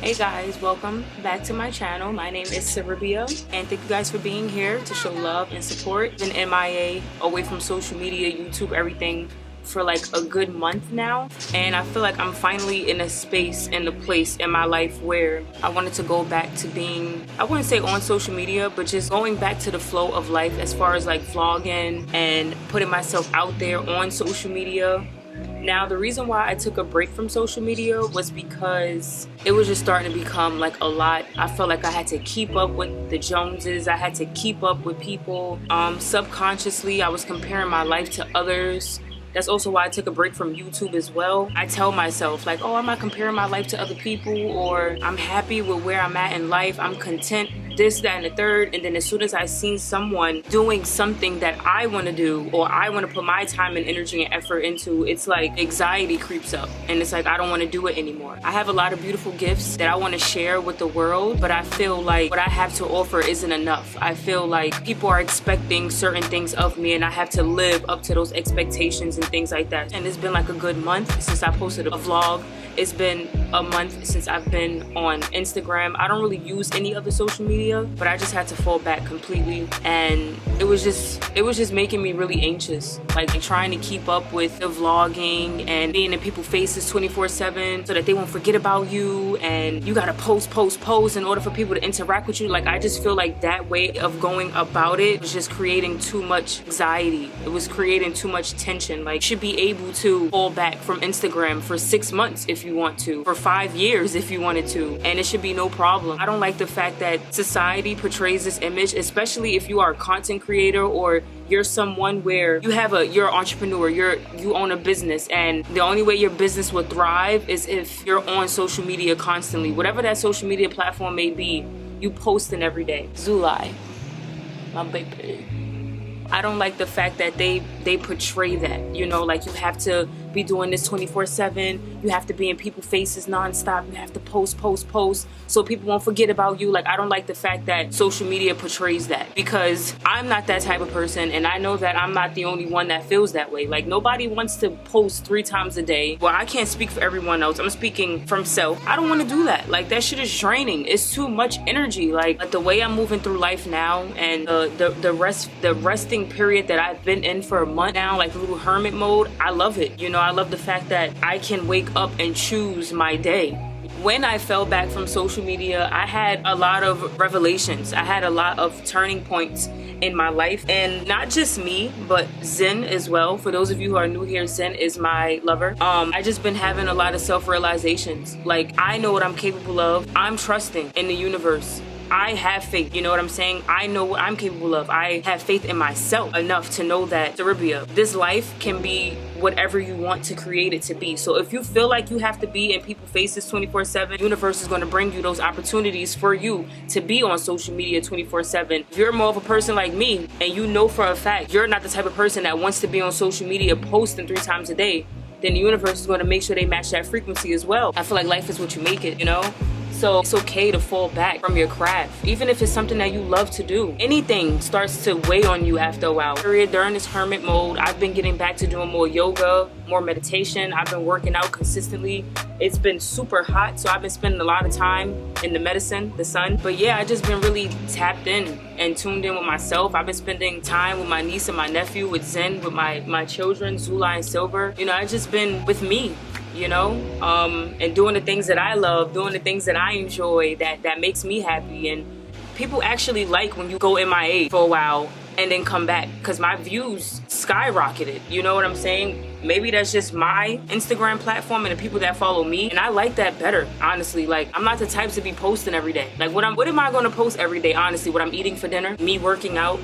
Hey guys, welcome back to my channel. My name is Sarabia, and thank you guys for being here to show love and support. Been MIA, away from social media, YouTube, everything for like a good month now, and I feel like I'm finally in a space and a place in my life where I wanted to go back to being, I wouldn't say on social media, but just going back to the flow of life as far as like vlogging and putting myself out there on social media. Now, the reason why I took a break from social media was because it was just starting to become like a lot. I felt like I had to keep up with the Joneses. I had to keep up with people. Subconsciously, I was comparing my life to others. That's also why I took a break from YouTube as well. I tell myself like, oh, I'm not comparing my life to other people, or I'm happy with where I'm at in life. I'm content, this, that, and the third. And then as soon as I seen someone doing something that I want to do, or I want to put my time and energy and effort into, it's like anxiety creeps up. And it's like, I don't want to do it anymore. I have a lot of beautiful gifts that I want to share with the world, but I feel like what I have to offer isn't enough. I feel like people are expecting certain things of me, and I have to live up to those expectations and things like that. And it's been like a good month since I posted a vlog. It's been a month since I've been on Instagram. I don't really use any other social media, but I just had to fall back completely, and it was just making me really anxious, like trying to keep up with the vlogging and being in people's faces 24/7 so that they won't forget about you, and you gotta post in order for people to interact with you. Like, I just feel like that way of going about it was just creating too much anxiety. It was creating too much tension. Like, you should be able to fall back from Instagram for 6 months if you want to, for 5 years if you wanted to, and it should be no problem. I don't like the fact that society portrays this image, especially if you are a content creator or you're someone where you're an entrepreneur, you own a business, and the only way your business will thrive is if you're on social media constantly. Whatever that social media platform may be, you posting every day. Zulai, my baby. I don't like the fact that they portray that, you know, like you have to be doing this 24/7. You have to be in people's faces nonstop. You have to post so people won't forget about you. Like, I don't like the fact that social media portrays that, because I'm not that type of person, and I know that I'm not the only one that feels that way. Like, nobody wants to post 3 times a day. Well, I can't speak for everyone else. I'm speaking from self. I don't want to do that. Like, that shit is draining. It's too much energy. Like the way I'm moving through life now, and the resting period that I've been in for a month now, like a little hermit mode, I love it. You know, I love the fact that I can wake up and choose my day. When I fell back from social media, I had a lot of revelations. I had a lot of turning points in my life, and not just me, but Zen as well. For those of you who are new here, Zen is my lover. I just been having a lot of self-realizations. Like, I know what I'm capable of. I'm trusting in the universe. I have faith, you know what I'm saying? I know what I'm capable of. I have faith in myself enough to know that, Sarabia, this life can be whatever you want to create it to be. So if you feel like you have to be in people's faces 24/7, the universe is going to bring you those opportunities for you to be on social media 24/7. If you're more of a person like me, and you know for a fact you're not the type of person that wants to be on social media posting 3 times a day, then the universe is going to make sure they match that frequency as well. I feel like life is what you make it, you know? So it's okay to fall back from your craft, even if it's something that you love to do. Anything starts to weigh on you after a while. During this hermit mode, I've been getting back to doing more yoga, more meditation. I've been working out consistently. It's been super hot, so I've been spending a lot of time in the medicine, the sun. But yeah, I just been really tapped in and tuned in with myself. I've been spending time with my niece and my nephew, with Zen, with my children, Zula and Silver. You know, I've just been with me, you know, and doing the things that I love, doing the things that I enjoy, that makes me happy. And people actually like when you go MIA for a while and then come back, because my views skyrocketed, you know what I'm saying? Maybe that's just my Instagram platform and the people that follow me, and I like that better, honestly. Like, I'm not the type to be posting every day. Like, what am I gonna post every day, honestly? What I'm eating for dinner, me working out?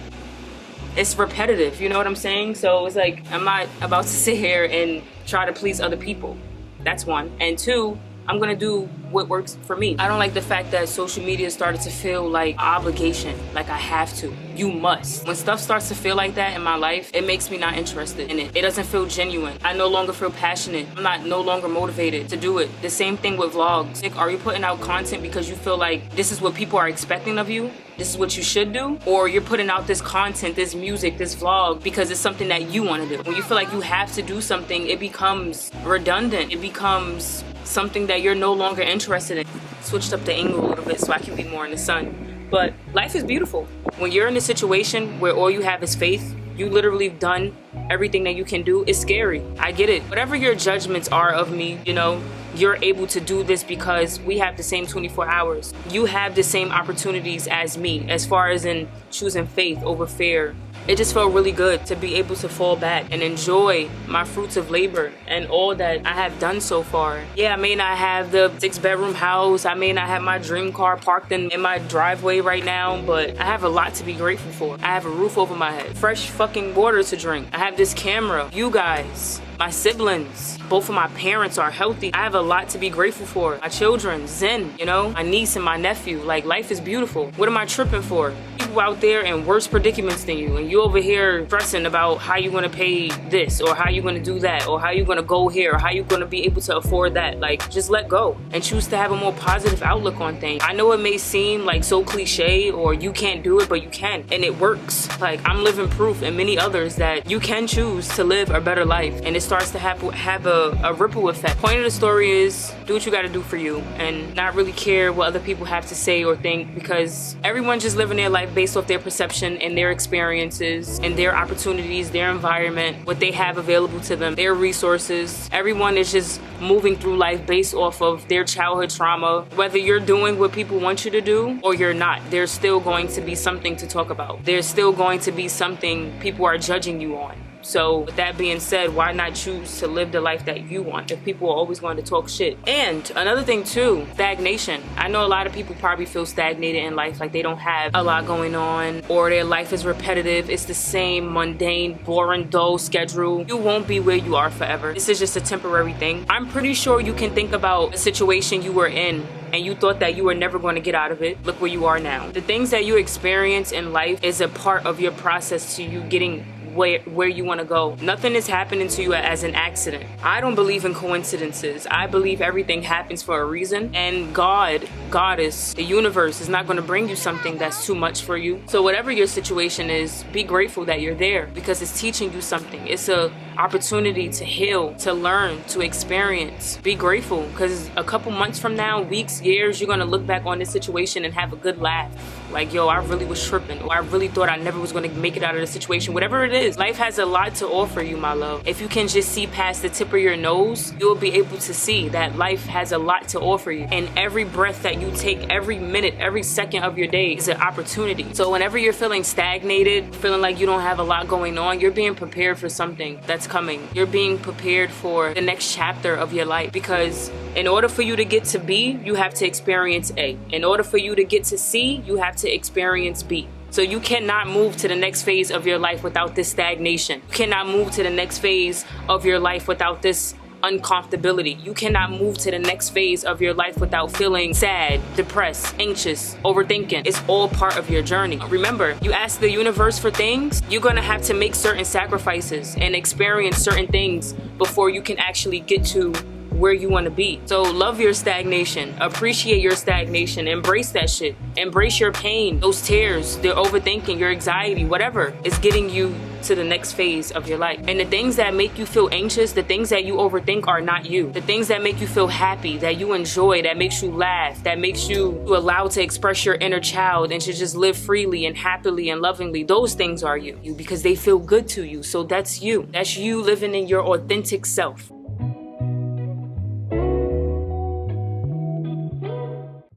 It's repetitive, you know what I'm saying? So it's like, I'm not about to sit here and try to please other people. That's one. And two, I'm gonna do what works for me. I don't like the fact that social media started to feel like an obligation, like I have to, you must. When stuff starts to feel like that in my life, it makes me not interested in it. It doesn't feel genuine. I no longer feel passionate. I'm no longer motivated to do it. The same thing with vlogs. Like, are you putting out content because you feel like this is what people are expecting of you? This is what you should do? Or you're putting out this content, this music, this vlog because it's something that you want to do? When you feel like you have to do something, it becomes redundant. It becomes something that you're no longer interested in. switched up the angle a little bit so I can be more in the sun. But life is beautiful. When you're in a situation where all you have is faith, you literally have done everything that you can do. It's scary. I get it. Whatever your judgments are of me, you know, you're able to do this because we have the same 24 hours. You have the same opportunities as me as far as in choosing faith over fear. It just felt really good to be able to fall back and enjoy my fruits of labor and all that I have done so far. Yeah, I may not have the 6-bedroom house. I may not have my dream car parked in my driveway right now, but I have a lot to be grateful for. I have a roof over my head, fresh fucking water to drink. I have this camera, you guys, my siblings, both of my parents are healthy. I have a lot to be grateful for. My children, Zen, you know, my niece and my nephew. Like, life is beautiful. What am I tripping for? People out there in worse predicaments than you, and you over here stressing about how you're gonna pay this, or how you're gonna do that, or how you're gonna go here, or how you're gonna be able to afford that. Like, just let go and choose to have a more positive outlook on things. I know it may seem like so cliche, or you can't do it, but you can, and it works. Like, I'm living proof, and many others, that you can choose to live a better life, and it starts to have a ripple effect. Point of the story is, do what you gotta do for you, and not really care what other people have to say or think, because everyone's just living their life based off their perception and their experiences and their opportunities, their environment, what they have available to them, their resources. Everyone is just moving through life based off of their childhood trauma. Whether you're doing what people want you to do or you're not, there's still going to be something to talk about. There's still going to be something people are judging you on. So with that being said, why not choose to live the life that you want if people are always going to talk shit? And another thing too, stagnation. I know a lot of people probably feel stagnated in life, like they don't have a lot going on, or their life is repetitive. It's the same mundane, boring, dull schedule. You won't be where you are forever. This is just a temporary thing. I'm pretty sure you can think about a situation you were in and you thought that you were never going to get out of it. Look where you are now. The things that you experience in life is a part of your process to you getting where you want to go. Nothing is happening to you as an accident. I don't believe in coincidences. I believe everything happens for a reason, and God, Goddess, the universe is not going to bring you something that's too much for you. So whatever your situation is, be grateful that you're there, because it's teaching you something. It's a opportunity to heal, to learn, to experience. Be grateful, because a couple months from now, weeks, years, you're going to look back on this situation and have a good laugh. Like, yo, I really was tripping, or I really thought I never was going to make it out of the situation. Whatever it is, life has a lot to offer you, my love. If you can just see past the tip of your nose, you'll be able to see that life has a lot to offer you. And every breath that you take, every minute, every second of your day is an opportunity. So whenever you're feeling stagnated, feeling like you don't have a lot going on, you're being prepared for something that's coming. You're being prepared for the next chapter of your life, because in order for you to get to B, you have to experience A. In order for you to get to C, you have to experience B. So you cannot move to the next phase of your life without this stagnation. You cannot move to the next phase of your life without this uncomfortability. You cannot move to the next phase of your life without feeling sad, depressed, anxious, overthinking. It's all part of your journey. Remember, you ask the universe for things, you're gonna have to make certain sacrifices and experience certain things before you can actually get to where you want to be. So love your stagnation, appreciate your stagnation, embrace that shit, embrace your pain, those tears, the overthinking, your anxiety, whatever is getting you to the next phase of your life. And the things that make you feel anxious, the things that you overthink are not you. The things that make you feel happy, that you enjoy, that makes you laugh, that makes you allowed to express your inner child and to just live freely and happily and lovingly, those things are you because they feel good to you. So that's you. That's you living in your authentic self.